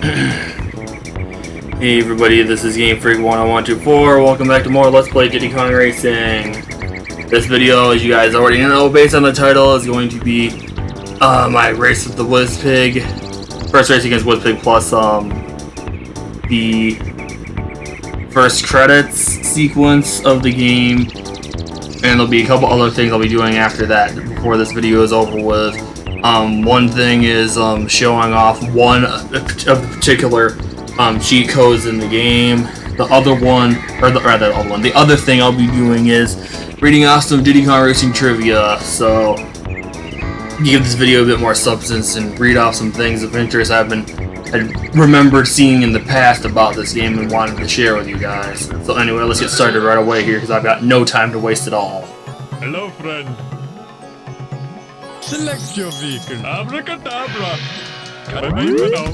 Hey everybody, this is Game Freak 10124. Welcome back to more Let's Play Diddy Kong Racing. This video, as you guys already know, based on the title, is going to be my race with the Wizpig. First race against Wizpig plus the first credits sequence of the game. And there'll be a couple other things I'll be doing after that before this video is over with. One thing is showing off one of the particular cheat codes in the game. The other one, the other thing I'll be doing is reading off some Diddy Kong Racing Trivia. So give this video a bit more substance and read off some things of interest I remembered seeing in the past about this game and wanted to share with you guys. So anyway, let's get started right away here because I've got no time to waste at all. Hello, friend. Select your vehicle. Abracadabra. Carabina now.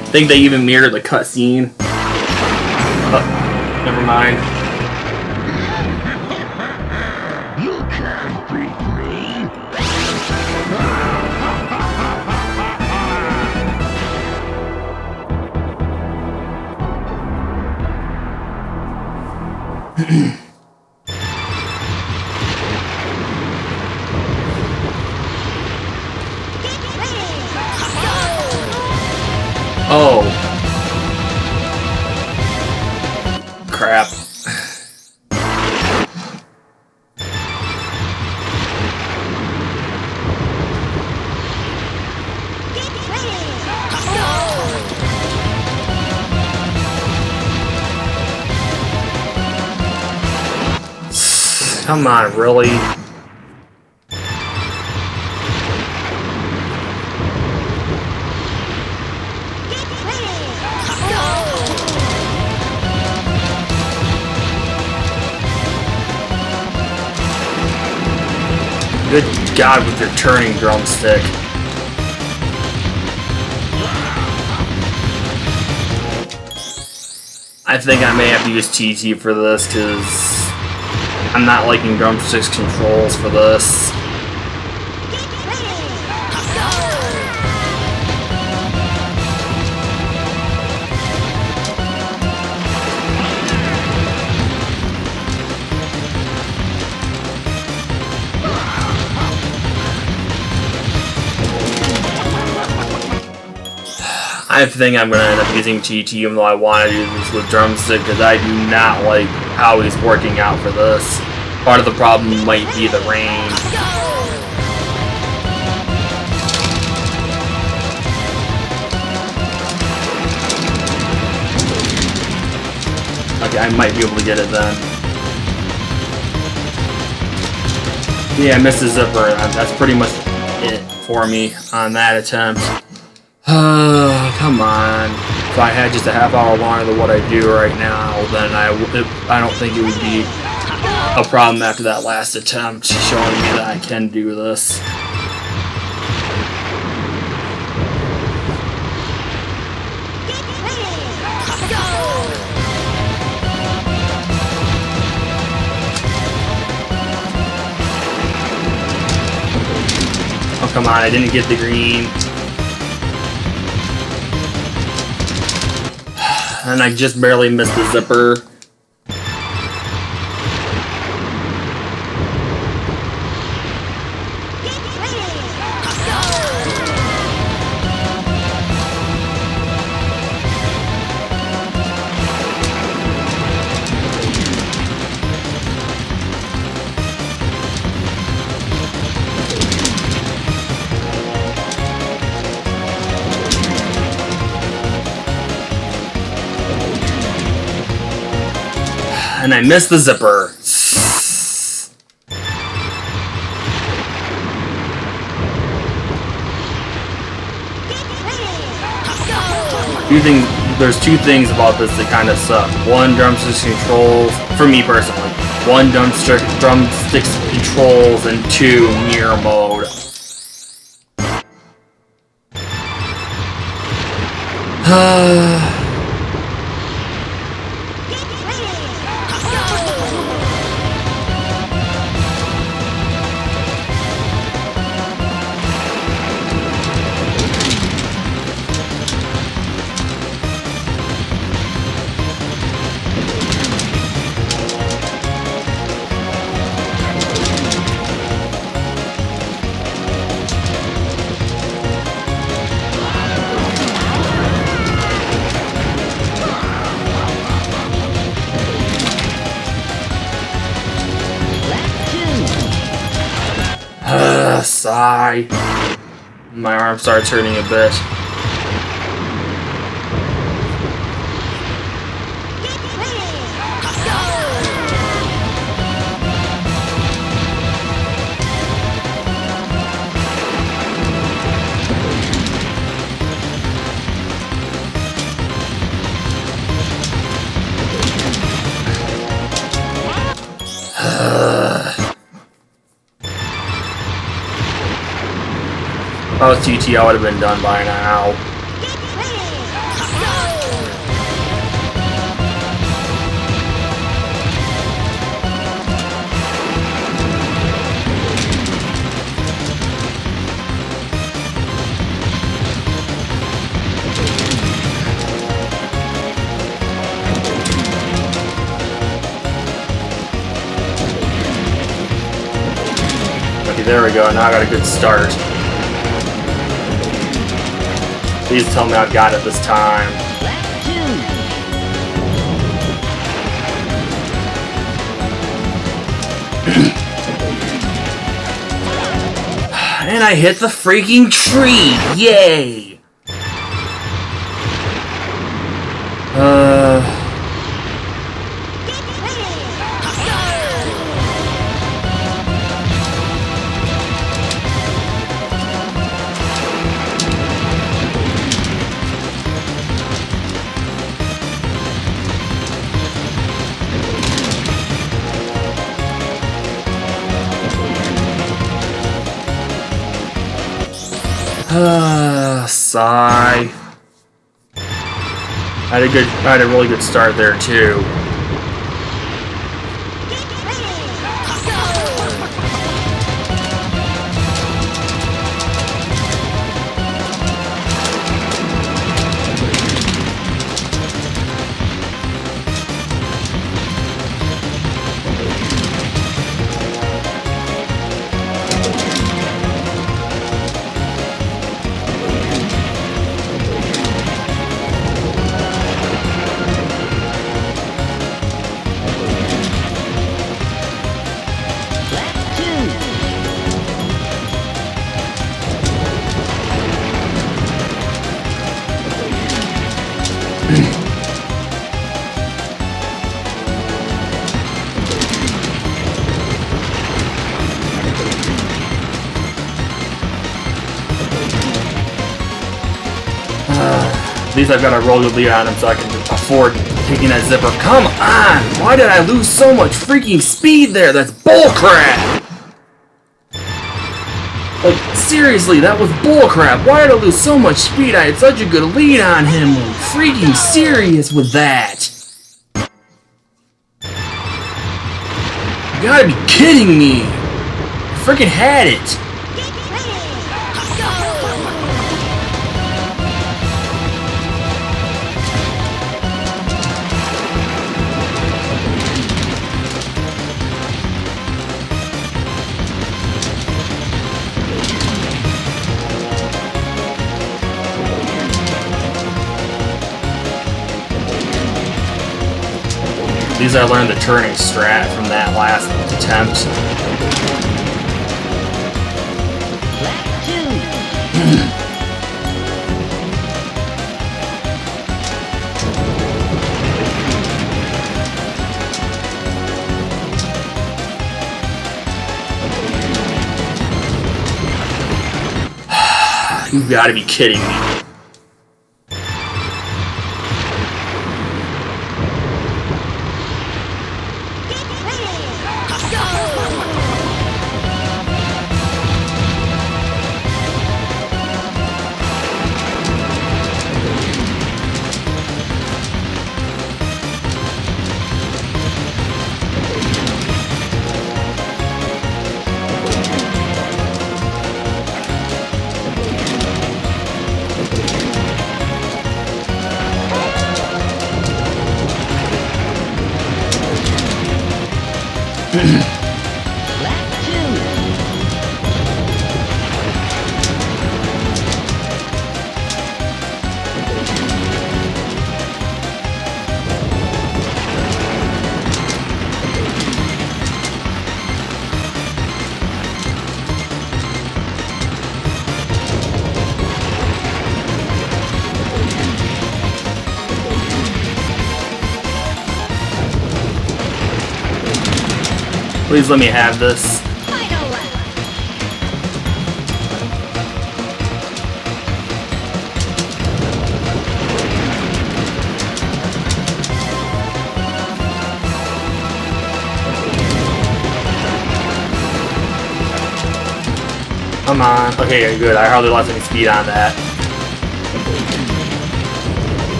I think they even mirrored the cutscene. Never mind. You can't beat me. Oh. Crap. Come on, really? Good God, with your turning drumstick. I think I may have to use TT for this because I'm not liking drumsticks controls for this. I think I'm going to end up using TT even though I want to do this with drumstick because I do not like how he's working out for this. Part of the problem might be the range. Okay, I might be able to get it then. Yeah, I missed the zipper. That's pretty much it for me on that attempt. Come on. If I had just a half hour longer than what I do right now, then I don't think it would be a problem after that last attempt, showing me that I can do this. Oh, come on, I didn't get the green. And I just barely missed the zipper. And I missed the zipper. There's two things about this that kind of suck. One, drumsticks controls, for me personally. One, drumsticks controls, and two, mirror mode. sigh. My arm starts hurting a bit. If I was GT, I would have been done by now. Okay, there we go. Now I got a good start. Please tell me I've got it this time. And I hit the freaking tree! Yay! Sigh. I had a really good start there too. At least I've got a roll good lead on him so I can afford taking that zipper. Come on! Why did I lose so much freaking speed there? That's bullcrap! Like, seriously, that was bullcrap. Why did I lose so much speed? I had such a good lead on him. I'm freaking serious with that. You gotta be kidding me. I freaking had it. These I learned the turning strat from that last attempt. You've got to be kidding me. Please let me have this. Final lap. Come on. Okay, good. I hardly lost any speed on that.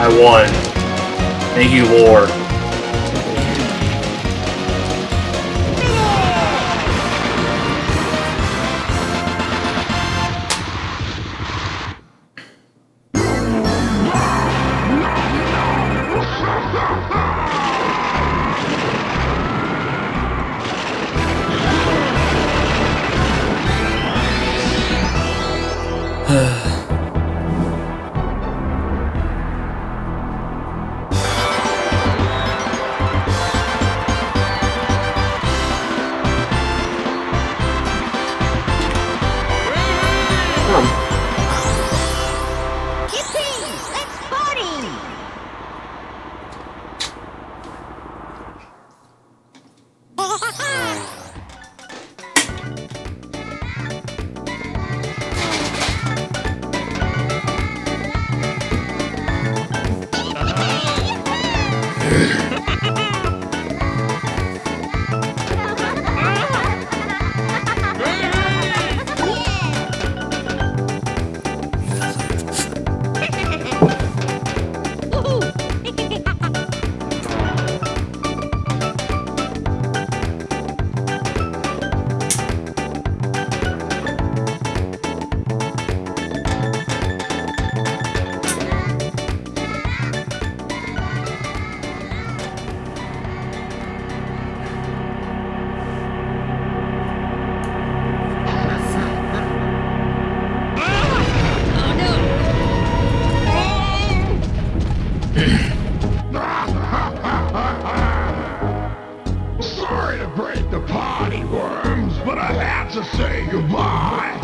I won. Thank you, Lord. Yippee! Let's party! Sorry to break the party, worms, but I had to say goodbye.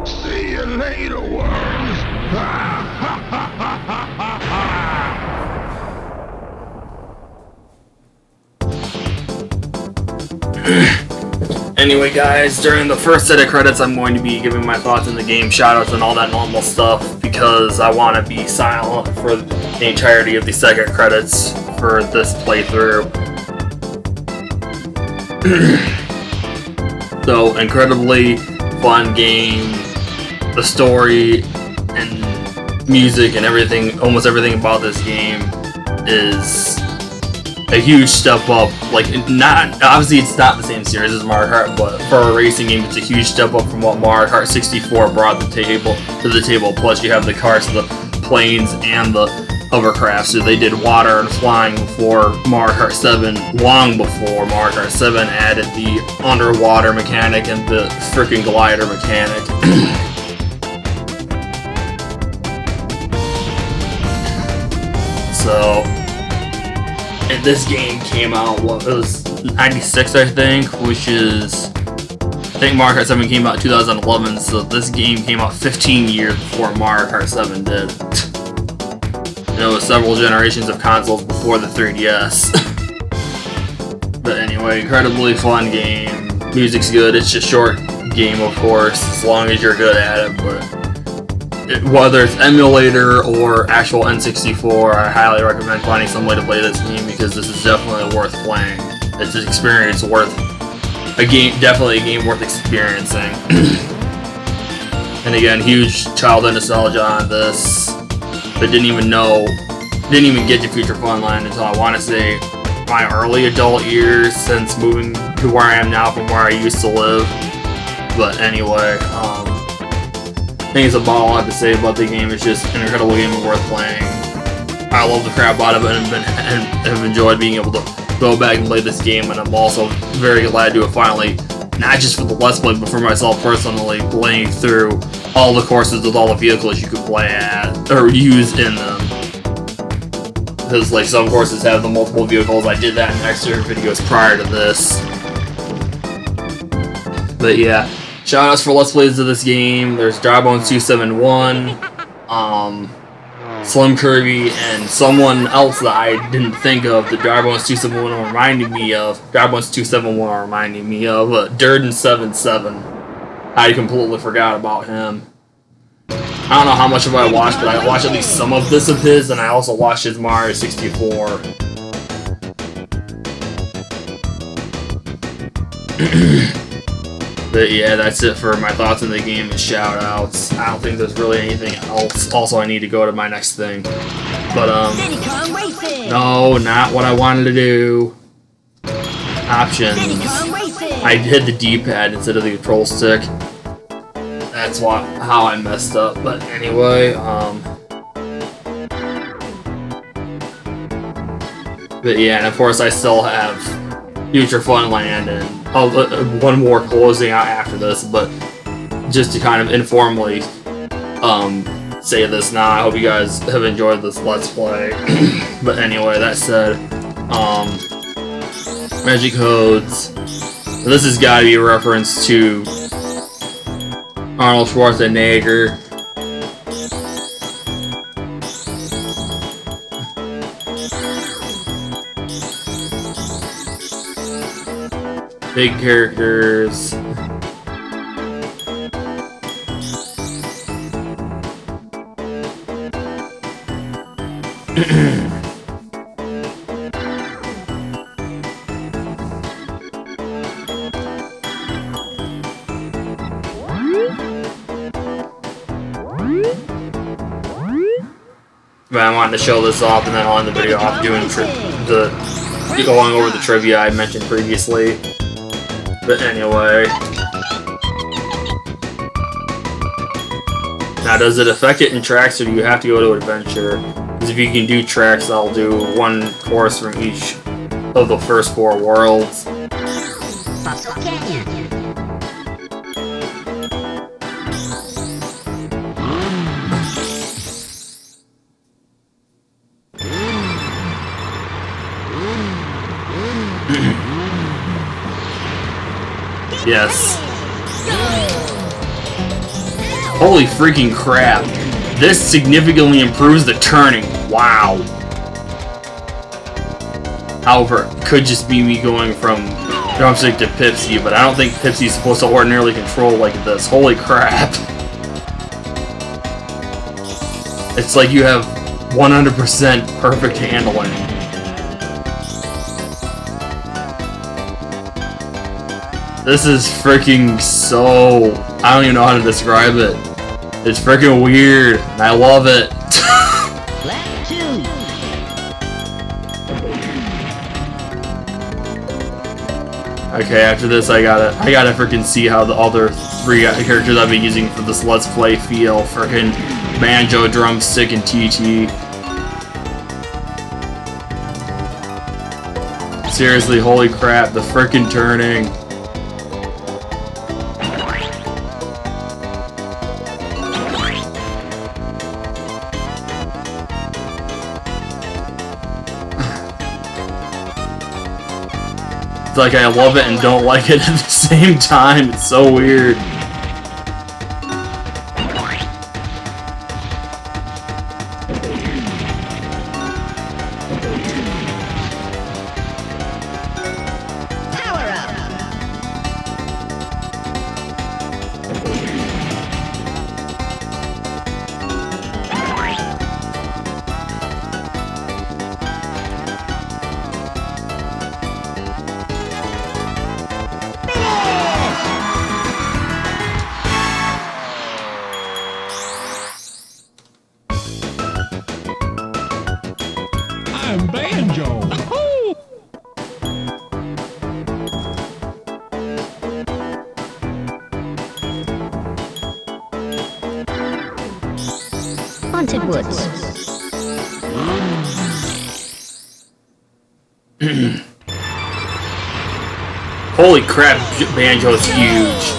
See you later, worms. Anyway, guys, during the first set of credits, I'm going to be giving my thoughts on the game, shoutouts, and all that normal stuff because I want to be silent for the entirety of the second credits for this playthrough. So, incredibly fun game. The story and music and everything, almost everything about this game is a huge step up. Like, not obviously it's not the same series as Mario Kart, but for a racing game, it's a huge step up from what Mario Kart 64 brought to the table. Plus, you have the cars, the planes, and the hovercraft. So they did water and flying before Mario Kart 7, long before Mario Kart 7 added the underwater mechanic and the freaking glider mechanic. So, and this game came out, it was 96, I think, which is, I think Mario Kart 7 came out in 2011, so this game came out 15 years before Mario Kart 7 did. And it was several generations of consoles before the 3DS. But anyway, incredibly fun game. Music's good, it's a short game, of course, as long as you're good at it, but whether it's emulator or actual N64, I highly recommend finding some way to play this game because this is definitely worth playing. It's an experience worth a game, definitely a game worth experiencing. And again, huge childhood nostalgia on this. But didn't even get to Future Funland until I want to say my early adult years since moving to where I am now from where I used to live. But anyway, I think it's about all I have to say about the game. It's just an incredible game and worth playing. I love the crap out of it and have enjoyed being able to go back and play this game, and I'm also very glad to have finally, not just for the Let's Play, but for myself personally, playing through all the courses with all the vehicles you could play at, or use in them. Because, like, some courses have the multiple vehicles. I did that in extra videos prior to this. But yeah, shoutouts for Let's Plays of this game. There's Drybones271, Slim Kirby, and someone else that I didn't think of that Drybones271 reminded me of. Drybones271 reminded me of Durden77. I completely forgot about him. I don't know how much of it I watched, but I watched at least some of this of his, and I also watched his Mario 64. But yeah, that's it for my thoughts on the game and shoutouts. I don't think there's really anything else. Also, I need to go to my next thing. But, Diddy Kong Racing. no, not what I wanted to do. Options. Diddy Kong Racing. I hit the D-pad instead of the control stick. That's how I messed up. But anyway, but yeah, and of course I still have Future Funland and one more closing out after this, but just to kind of informally say this now, I hope you guys have enjoyed this Let's Play. But anyway, that said, Magic Codes. This has got to be a reference to Arnold Schwarzenegger. Big characters. But I wanted to show this off, and then I'll end the video off doing going over the trivia I mentioned previously. But anyway, now does it affect it in tracks, or do you have to go to adventure? Because if you can do tracks, I'll do one course from each of the first 4 worlds. Yes. Holy freaking crap. This significantly improves the turning. Wow. However, it could just be me going from Drumstick to Pipsy, but I don't think Pipsy's supposed to ordinarily control like this. Holy crap. It's like you have 100% perfect handling. This is freaking so... I don't even know how to describe it. It's freaking weird, and I love it. Lap 2. Okay, after this I gotta freaking see how the other 3 characters I've been using for this Let's Play feel. Freaking Banjo, Drumstick, and TT. Seriously, holy crap, the freaking turning. It's like I love it and don't like it at the same time. It's so weird. Power up. I'm Banjo. Haunted Woods. Holy crap, Banjo's huge.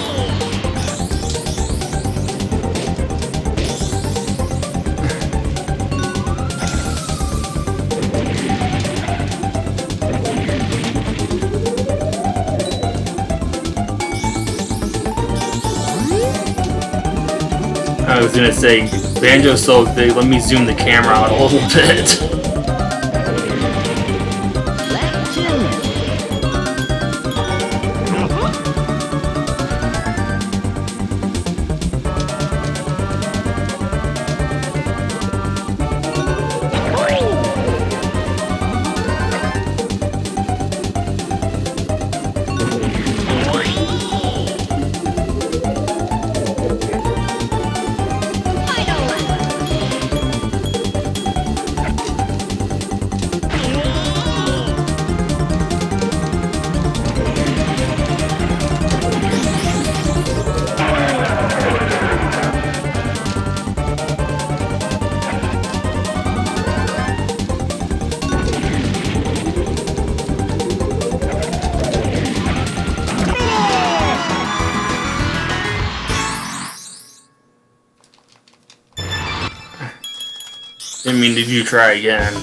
I was gonna say, Banjo's so big, let me zoom the camera out a little bit. Left 2. Final lap. I mean, did you try again?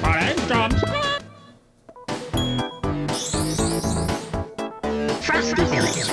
Alright, jumps. Frosty Village.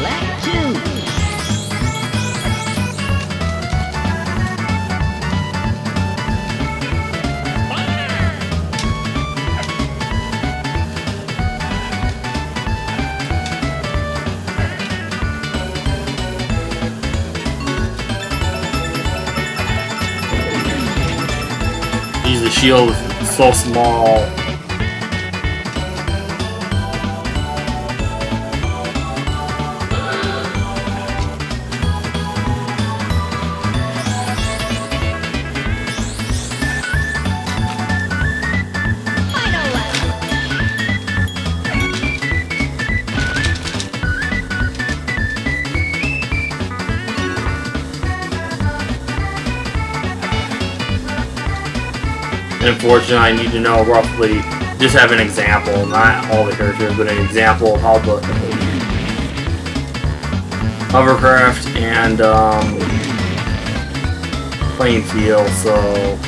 Left 2. Geez, the shield is so small. Final lap. And unfortunately, I need to know roughly, just have an example, not all the characters, but an example of how the hovercraft and playing field, so...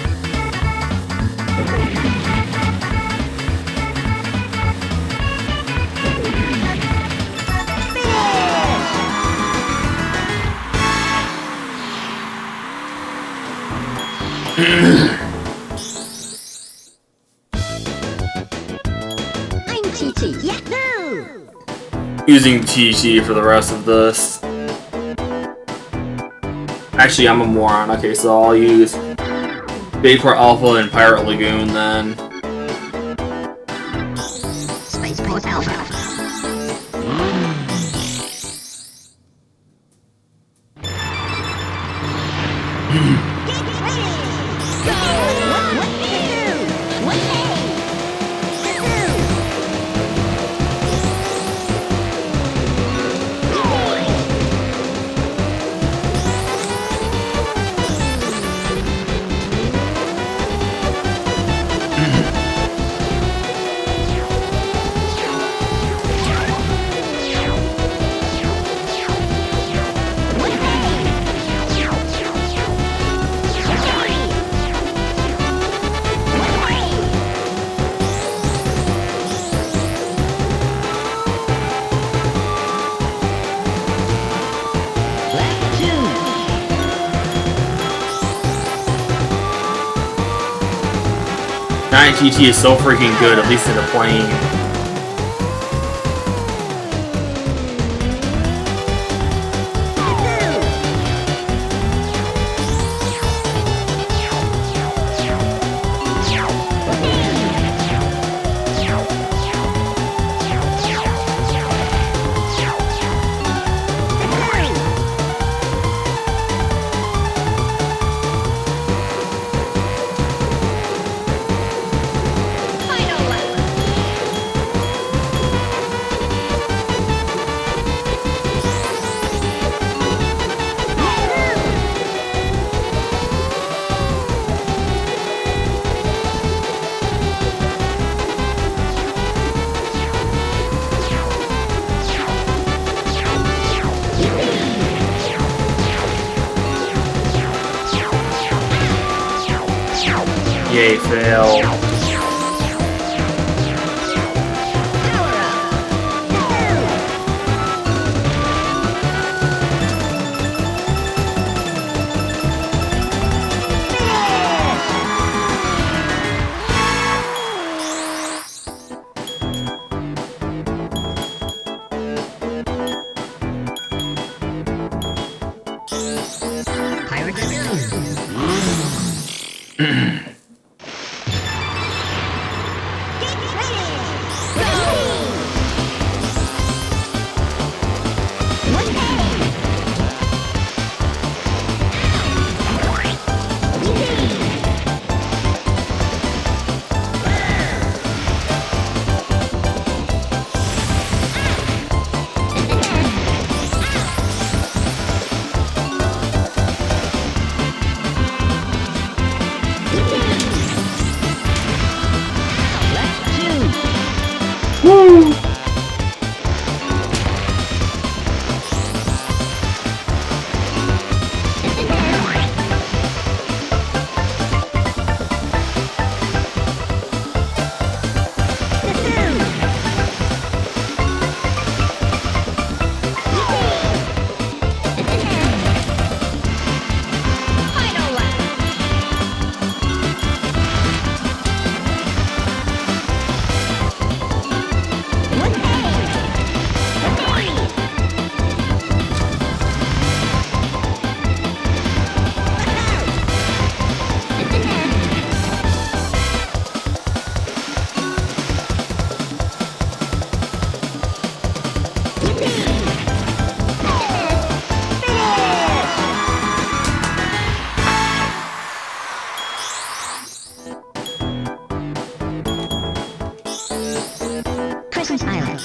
I'm TT. Yahoo! using TT for the rest of this. Actually, I'm a moron. Okay, so I'll use Vapor Alpha and Pirate Lagoon then. Spaceport Alpha. TT is so freaking good, at least in a plane. Yay, fail. Christmas Island.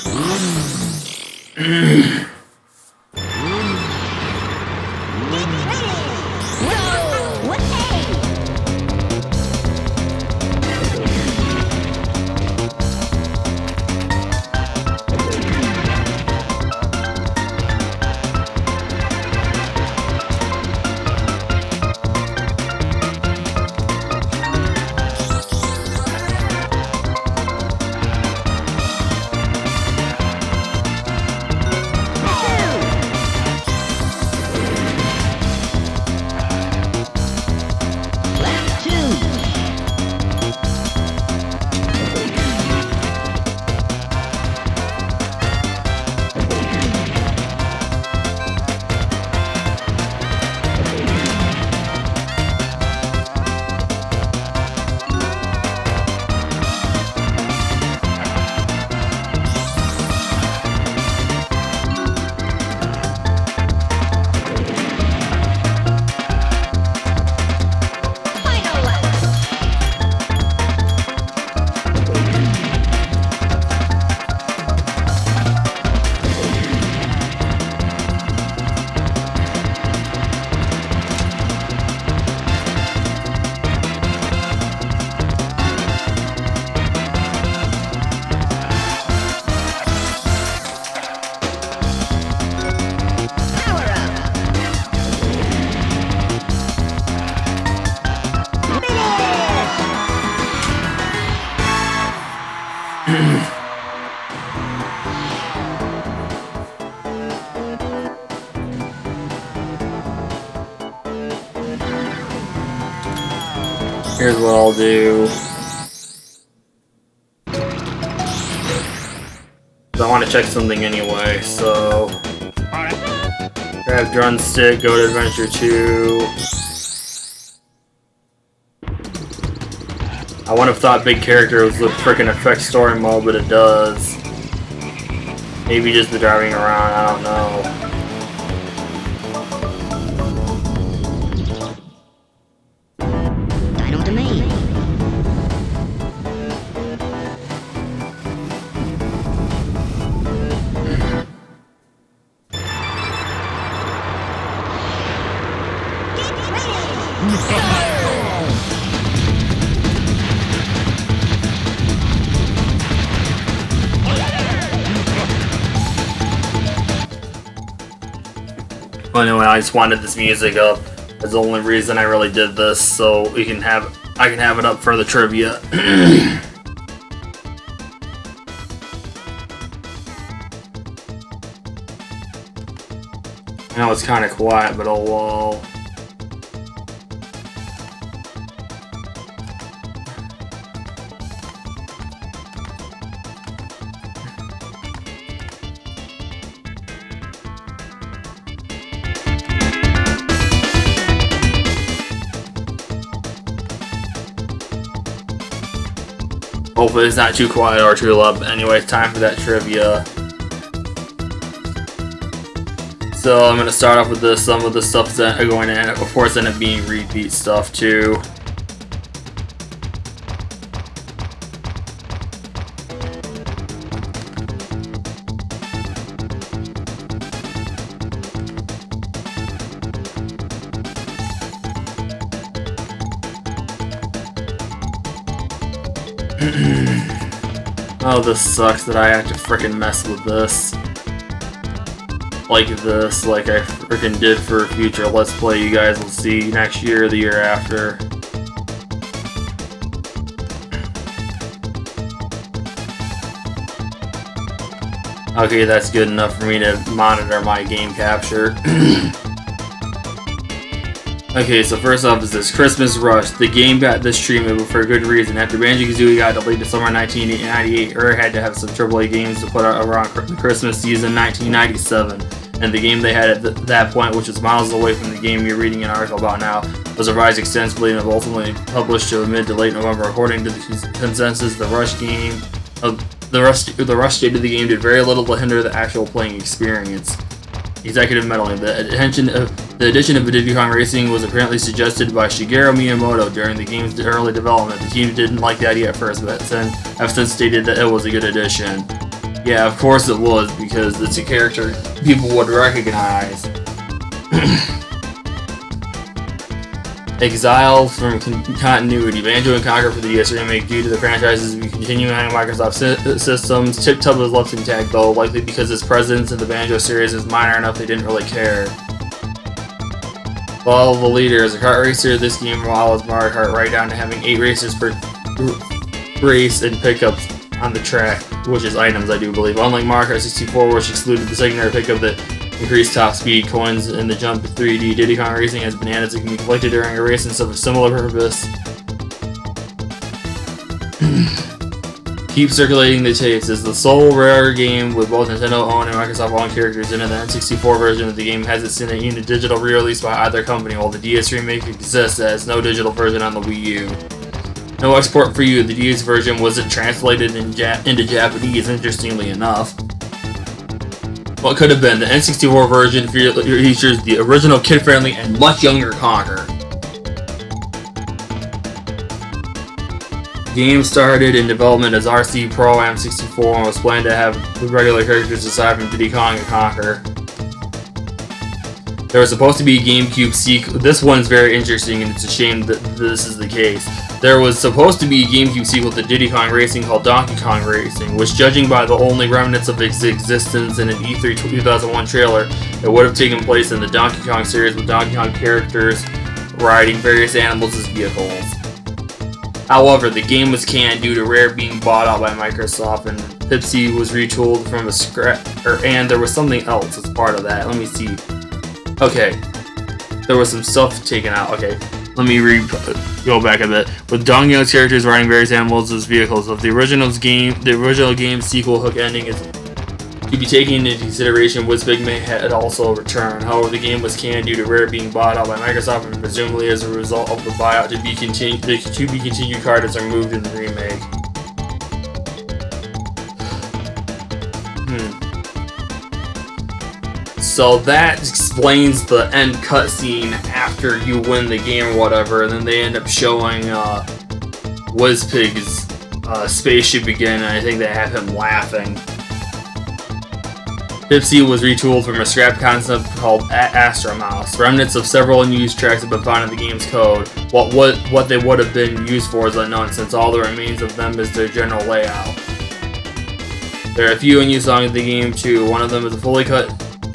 Here's what I'll do. want to check something anyway, so grab drumstick, go to Adventure 2. I wouldn't have thought big character was the freaking effect story mode, but it does. Maybe just the driving around, I don't know. Dino Domain. Anyway, I just wanted this music up. That's the only reason I really did this, so I can have it up for the trivia. I know it's kind of quiet, but oh well. Hopefully it's not too quiet or too loud. But anyway, time for that trivia. So I'm gonna start off with this. Some of the stuff that are going to end, of course, end up being repeat stuff too. Oh, this sucks that I have to frickin' mess with this. Like this, like I frickin' did for a future Let's Play you guys will see next year or the year after. Okay, that's good enough for me to monitor my game capture. Okay, so first off is this Christmas Rush. The game got this treatment, but for a good reason. After Banjo-Kazooie got delayed to summer 1998, Rare had to have some AAA games to put out around the Christmas season 1997. And the game they had at that point, which was miles away from the game you're reading an article about now, was revised extensively and ultimately published to mid to late November. According to the consensus, the Rush state of the game did very little to hinder the actual playing experience. Executive meddling. The addition of Diddy Kong Racing was apparently suggested by Shigeru Miyamoto during the game's early development. The team didn't like the idea at first, but have since stated that it was a good addition. Yeah, of course it was, because it's a character people would recognize. Exiled from continuity. Banjo & Conquer for the DS remake due to the franchise's continuing on Microsoft systems. Tip Tub was left intact though, likely because his presence in the Banjo series is minor enough they didn't really care. Follow the leader. As a kart racer, this game follows Mario Kart right down to having 8 racers per race and pickups on the track, which is items I do believe. Unlike Mario Kart 64, which excluded the secondary pickup that increased top speed, coins, and the jump to 3D, Diddy Kong Racing has bananas that can be collected during a race and serve a similar purpose. Keep circulating the tapes. Is the sole Rare game with both Nintendo-owned and Microsoft-owned characters in it. The N64 version of the game hasn't seen a digital re-release by either company, while the DS remake exists as no digital version on the Wii U. No export for you. The DS version wasn't translated into Japanese, interestingly enough. What could have been? The N64 version features the original kid-friendly and much younger Conker. The game started in development as RC Pro M64 and was planned to have the regular characters aside from Diddy Kong and Conker. There was supposed to be a GameCube sequel. This one's very interesting, and it's a shame that this is the case. There was supposed to be a GameCube sequel to Diddy Kong Racing called Donkey Kong Racing, which, judging by the only remnants of its existence in an E3 2001 trailer, it would have taken place in the Donkey Kong series with Donkey Kong characters riding various animals as vehicles. However, the game was canned due to Rare being bought out by Microsoft, and Pepsi was retooled from a scrap, and there was something else as part of that. Let me see. Okay, there was some stuff taken out. Okay, let me go back a bit. With Dong Young's characters riding various animals as vehicles. Of the original game sequel hook ending is To be taken into consideration, Wizpig may had also returned. However, the game was canned due to Rare being bought out by Microsoft, and presumably as a result of the buyout, to be continued credits are moved in the remake. So that explains the end cutscene after you win the game or whatever, and then they end up showing Wizpig's spaceship again, and I think they have him laughing. Pipsy was retooled from a scrap concept called Astro Mouse. Remnants of several unused tracks have been found in the game's code. What they would have been used for is unknown, since all that remains of them is their general layout. There are a few unused songs in the game too. One of them is a fully cut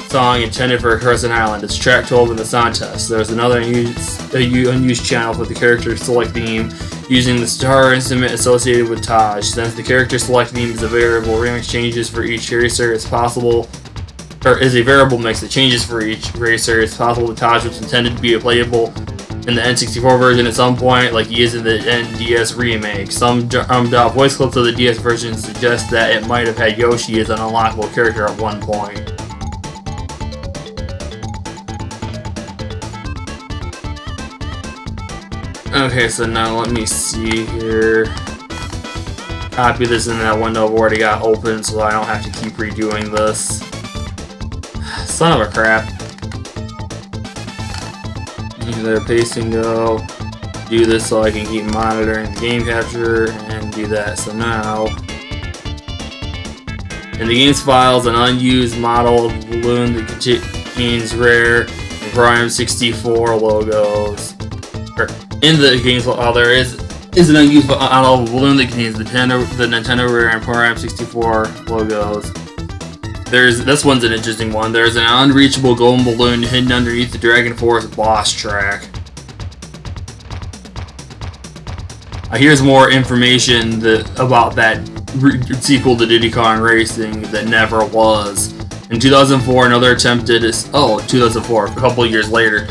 song intended for Crescent Island. It's track 12 in the sound test. There's another unused channel for the character select theme using the star instrument associated with Taj. Since the character select theme is a variable, remix changes for each racer is possible, or is a variable mix that changes for each racer. It's possible that Taj was intended to be playable in the N64 version at some point, like he is in the NDS remake. Some voice clips of the DS version suggest that it might have had Yoshi as an unlockable character at one point. Okay, so now let me see here. Copy this in that window I've already got open so I don't have to keep redoing this. Son of a crap. There, paste and go. Do this so I can keep monitoring the game capture and do that. So now, in the game's files, an unused model of balloon that contains Rare and Prime 64 logos. In the game's file, there is an unused model of balloon that contains the Nintendo Rare and Prime 64 logos. This one's an interesting one. There's an unreachable golden balloon hidden underneath the Dragon Force boss track. Here's more information about that sequel to Diddy Kong Racing that never was. In 2004, another attempt at 2004, a couple years later.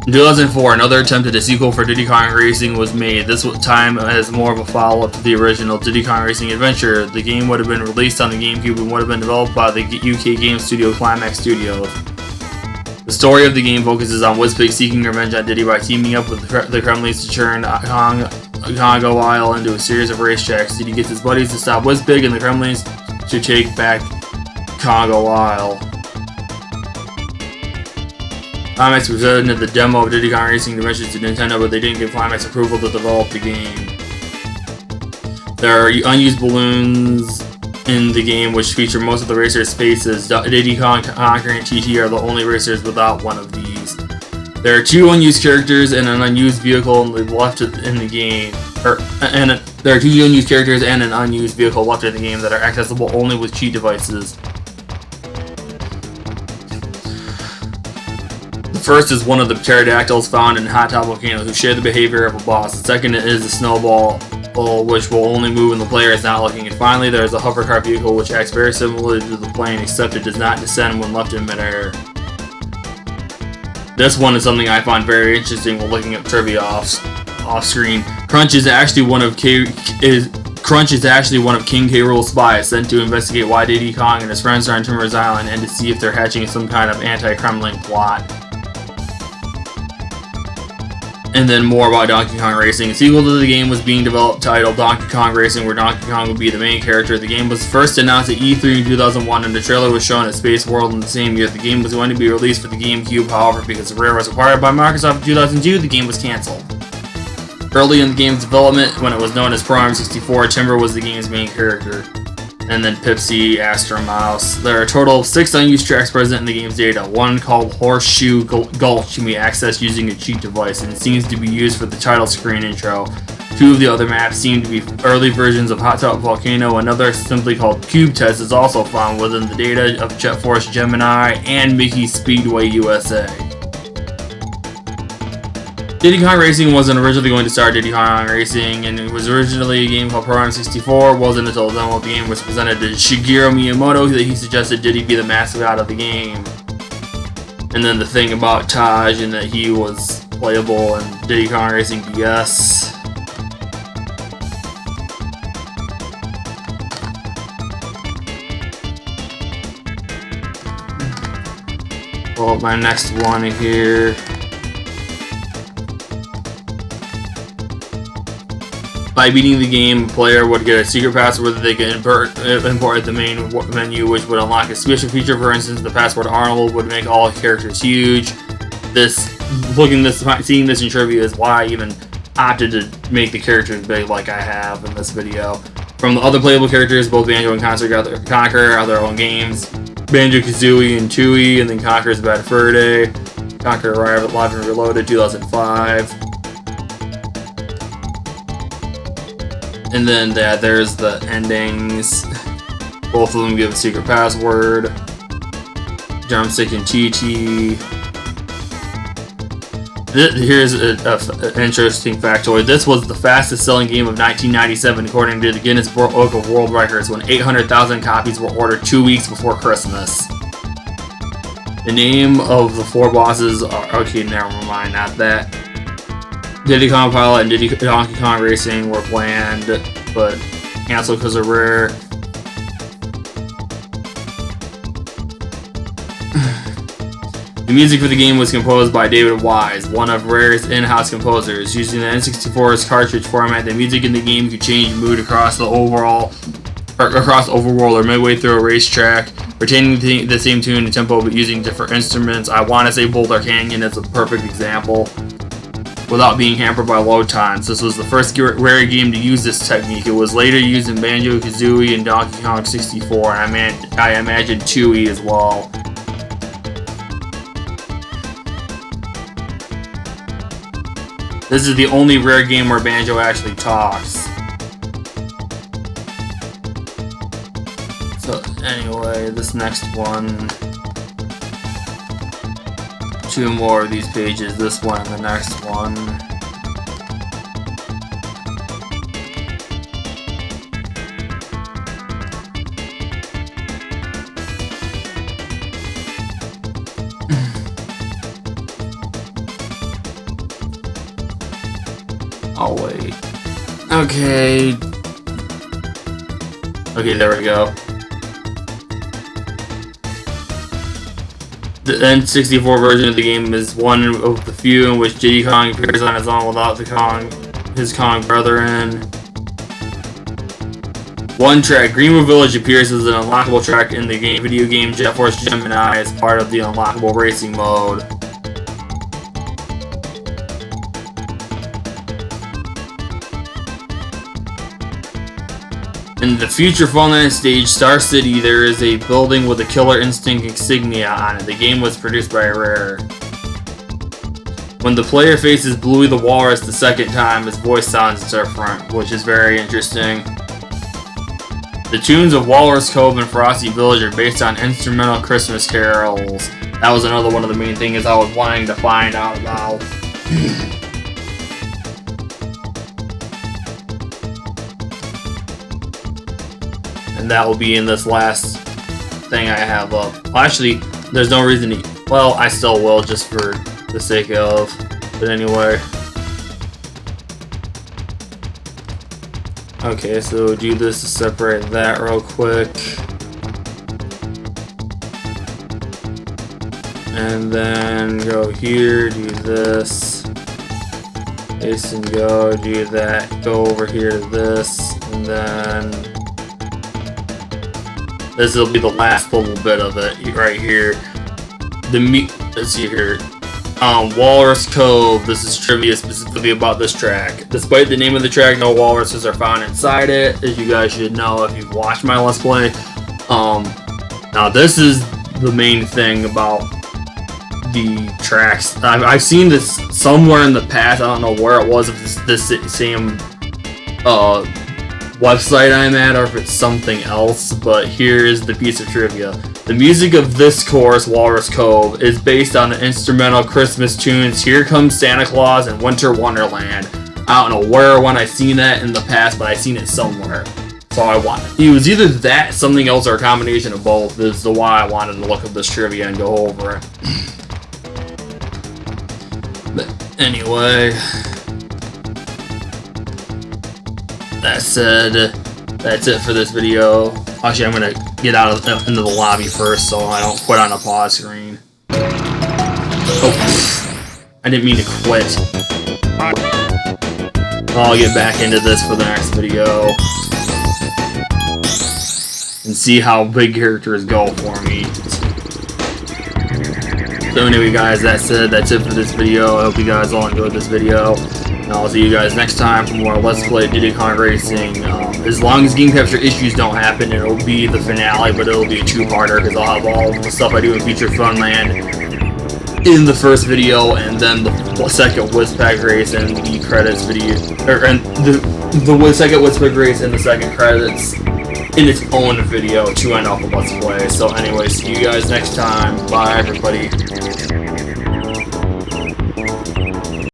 In 2004, another attempt at a sequel for Diddy Kong Racing was made, this time as more of a follow-up to the original Diddy Kong Racing Adventure. The game would have been released on the GameCube and would have been developed by the UK game studio Climax Studios. The story of the game focuses on Wizpig seeking revenge on Diddy by teaming up with the Kremlins to turn Congo Isle into a series of racetracks. Diddy gets his buddies to stop Wizpig and the Kremlins to take back Congo Isle. Climax presented the demo of Diddy Kong Racing Adventures to Nintendo, but they didn't give Climax approval to develop the game. There are unused balloons in the game which feature most of the racers' faces. Diddy Kong, Conker, and TT are the only racers without one of these. There are 2 unused characters and an unused vehicle left in the game. There are 2 unused characters and an unused vehicle left in the game that are accessible only with cheat devices. The first is one of the pterodactyls found in Hot Top Volcano who share the behavior of a boss. The second is a snowball, which will only move when the player is not looking. And finally, there is a hovercar vehicle which acts very similar to the plane, except it does not descend when left in midair. This one is something I find very interesting when looking at trivia off screen. Crunch is actually one of King K. Rool's spies sent to investigate why Diddy Kong and his friends are on Timber's Island and to see if they're hatching some kind of anti-Kremlin plot. And then more about Donkey Kong Racing. A sequel to the game was being developed titled Donkey Kong Racing, where Donkey Kong would be the main character. The game was first announced at E3 in 2001, and the trailer was shown at Space World in the same year. The game was going to be released for the GameCube, however, because Rare was acquired by Microsoft in 2002, the game was cancelled. Early in the game's development, when it was known as Prime 64, Timber was the game's main character. And then Pipsy, Astro Mouse. There are a total of 6 unused tracks present in the game's data. One called Horseshoe Gulch can be accessed using a cheat device and seems to be used for the title screen intro. 2 of the other maps seem to be early versions of Hot Top Volcano. Another, simply called Cube Test, is also found within the data of Jet Force Gemini and Mickey Speedway USA. Diddy Kong Racing wasn't originally going to star Diddy Kong Racing, and it was originally a game called Prime 64. It wasn't until the demo of the game was presented to Shigeru Miyamoto that he suggested Diddy be the mascot of the game. And then the thing about Taj and that he was playable in Diddy Kong Racing DS. pull up my next one here. By beating the game, a player would get a secret password that they can import at the main menu, which would unlock a special feature. For instance, the password Arnold would make all characters huge. Seeing this in trivia is why I even opted to make the characters big like I have in this video. From the other playable characters, both Banjo and Conker are their own games. Banjo-Kazooie and Tooie, and then Conker's Bad Fur Day. Conker Arrive Live and Reloaded, 2005. And then there's the endings. Both of them give a secret password. Drumstick and TT. Here's an interesting factoid. This was the fastest selling game of 1997 according to the Guinness Book of World Records when 800,000 copies were ordered 2 weeks before Christmas. The name of the 4 bosses are... Okay, never mind, not that. Diddy Kong Pilot and Diddy Donkey Kong Racing were planned, but canceled because they're rare. The music for the game was composed by David Wise, one of Rare's in-house composers. Using the N64's cartridge format, the music in the game could change mood across overworld or midway through a racetrack, retaining the same tune and tempo but using different instruments. I want to say Boulder Canyon is a perfect example. Without being hampered by load times. This was the first Rare game to use this technique. It was later used in Banjo-Kazooie and Donkey Kong 64, and I imagine Tooie as well. This is the only Rare game where Banjo actually talks. So anyway, this next one... 2 more of these pages, this one and the next one. I'll wait. Okay. Okay, there we go. The N64 version of the game is one of the few in which Diddy Kong appears on his own without his Kong brethren. One track, Greenwood Village, appears as an unlockable track in the video game Jet Force Gemini as part of the unlockable racing mode. In the future Funland stage, Star City, there is a building with a Killer Instinct insignia on it. The game was produced by Rare. When the player faces Bluey the Walrus the second time, his voice sounds different, which is very interesting. The tunes of Walrus Cove and Frosty Village are based on instrumental Christmas carols. That was another one of the main things I was wanting to find out about. And that will be in this last thing I have up. Well, actually, there's no reason to... Well, I still will, just for the sake of... But anyway. Okay, so do this to separate that real quick. And then go here, do this. Paste and go, do that. Go over here to this. And then... This will be the last little bit of it right here. Let's see here. Walrus Cove. This is trivia specifically about this track. Despite the name of the track, no walruses are found inside it, as you guys should know if you've watched my Let's Play. Now this is the main thing about the tracks. I've seen this somewhere in the past. I don't know where it was, if it's this same website I'm at or if it's something else, but here's the piece of trivia. The music of this course, Walrus Cove, is based on the instrumental Christmas tunes Here Comes Santa Claus and Winter Wonderland. I don't know where or when I've seen that in the past, but I've seen it somewhere. So it was either that, something else, or a combination of both is the why I wanted to look up this trivia and go over it. But anyway... That said, that's it for this video. Actually, I'm gonna get out into the lobby first so I don't put on a pause screen. Oh, I didn't mean to quit. I'll get back into this for the next video. And see how big characters go for me. So anyway guys, that said, that's it for this video. I hope you guys all enjoyed this video. And I'll see you guys next time for more Let's Play Diddy Kong Racing. As long as game capture issues don't happen, it'll be the finale, but it'll be a two-parter because I'll have all the stuff I do in Feature Funland in the first video, and then the second Wizpig Race and the credits video, and the second Wizpig Race and the second credits in its own video to end off the Let's Play. So anyway, see you guys next time. Bye everybody.